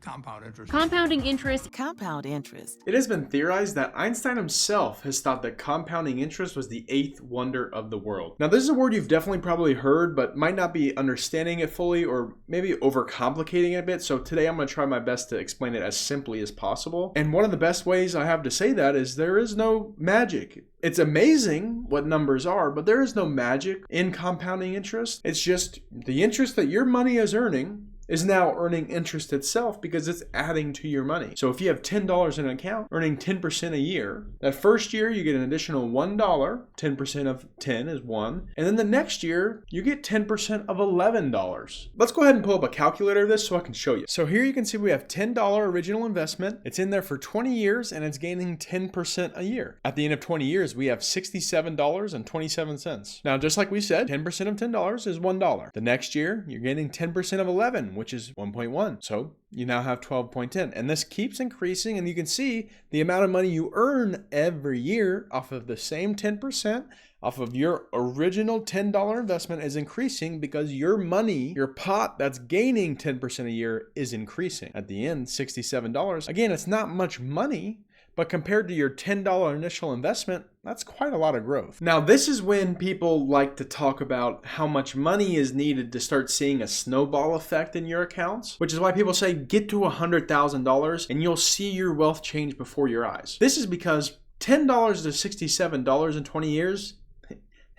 Compound interest. Compounding interest. Compound interest. It has been theorized that Einstein himself has thought that compounding interest was the eighth wonder of the world. Now, this is a word you've definitely probably heard, but might not be understanding it fully or maybe overcomplicating it a bit. So today I'm going to try my best to explain it as simply as possible. And one of the best ways I have to say that is there is no magic. It's amazing what numbers are, but there is no magic in compounding interest. It's just the interest that your money is earning is now earning interest itself because it's adding to your money. So if you have $10 in an account earning 10% a year, that first year you get an additional $1, 10% of 10 is 1, and then the next year you get 10% of $11. Let's go ahead and pull up a calculator of this so I can show you. So here you can see we have $10 original investment. It's in there for 20 years and it's gaining 10% a year. At the end of 20 years, we have $67.27. Now, just like we said, 10% of $10 is $1. The next year, you're getting 10% of 11, which is 1.1. So you now have 12.10. And this keeps increasing, and you can see the amount of money you earn every year off of the same 10%, off of your original $10 investment is increasing because your money, your pot that's gaining 10% a year is increasing. At the end, $67. Again, it's not much money, but compared to your $10 initial investment, that's quite a lot of growth. Now, this is when people like to talk about how much money is needed to start seeing a snowball effect in your accounts, which is why people say get to $100,000 and you'll see your wealth change before your eyes. This is because $10 to $67 in 20 years,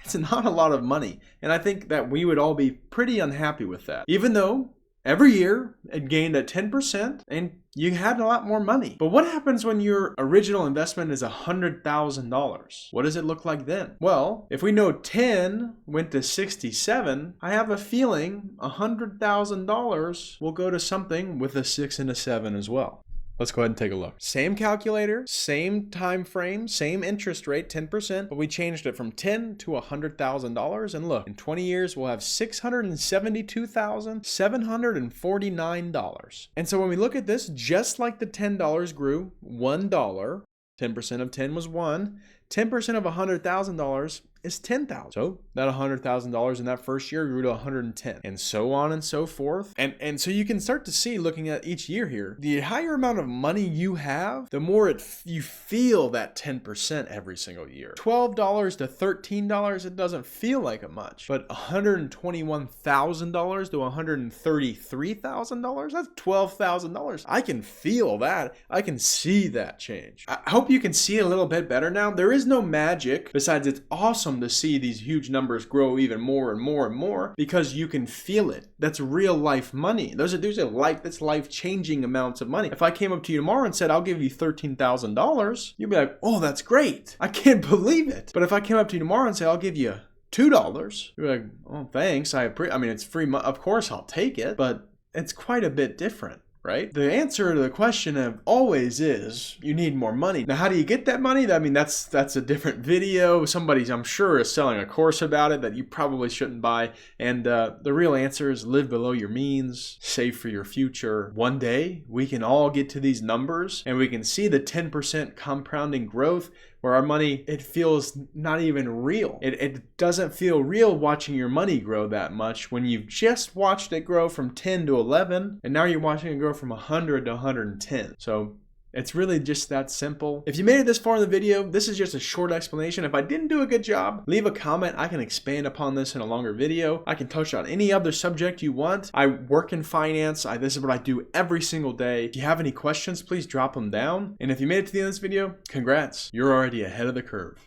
it's not a lot of money. And I think that we would all be pretty unhappy with that. Even though every year it gained at 10% and you had a lot more money. But what happens when your original investment is $100,000? What does it look like then? Well, if we know 10 went to 67, I have a feeling $100,000 will go to something with a 6 and a 7 as well. Let's go ahead and take a look. Same calculator, same time frame, same interest rate, 10%, but we changed it from 10 to $100,000. And look, in 20 years, we'll have $672,749. And so when we look at this, just like the $10 grew $1, 10% of 10 was 1, 10% of $100,000 is $10,000. So that $100,000 in that first year grew to 110, and so on and so forth. And so you can start to see, looking at each year here, the higher amount of money you have, the more you feel that 10% every single year. $12 to $13, it doesn't feel like it much, but $121,000 to $133,000, that's $12,000. I can feel that. I can see that change. I hope you can see a little bit better now. There is no magic besides it's awesome to see these huge numbers grow even more and more and more because you can feel it. That's real life money. That's life-changing amounts of money. If I came up to you tomorrow and said, I'll give you $13,000, you'd be like, oh, that's great. I can't believe it. But if I came up to you tomorrow and said, I'll give you $2, you're like, oh, thanks. I mean, it's free. Of course, I'll take it, but it's quite a bit different. Right? The answer to the question always is you need more money. Now, how do you get that money? I mean, that's a different video. Somebody, I'm sure, is selling a course about it that you probably shouldn't buy. And the real answer is live below your means, save for your future. One day, we can all get to these numbers and we can see the 10% compounding growth where our money, it feels not even real. It doesn't feel real watching your money grow that much when you've just watched it grow from 10 to 11, and now you're watching it grow from 100 to 110. So it's really just that simple. If you made it this far in the video, this is just a short explanation. If I didn't do a good job, leave a comment. I can expand upon this in a longer video. I can touch on any other subject you want. I work in finance. This is what I do every single day. If you have any questions, please drop them down. And if you made it to the end of this video, congrats. You're already ahead of the curve.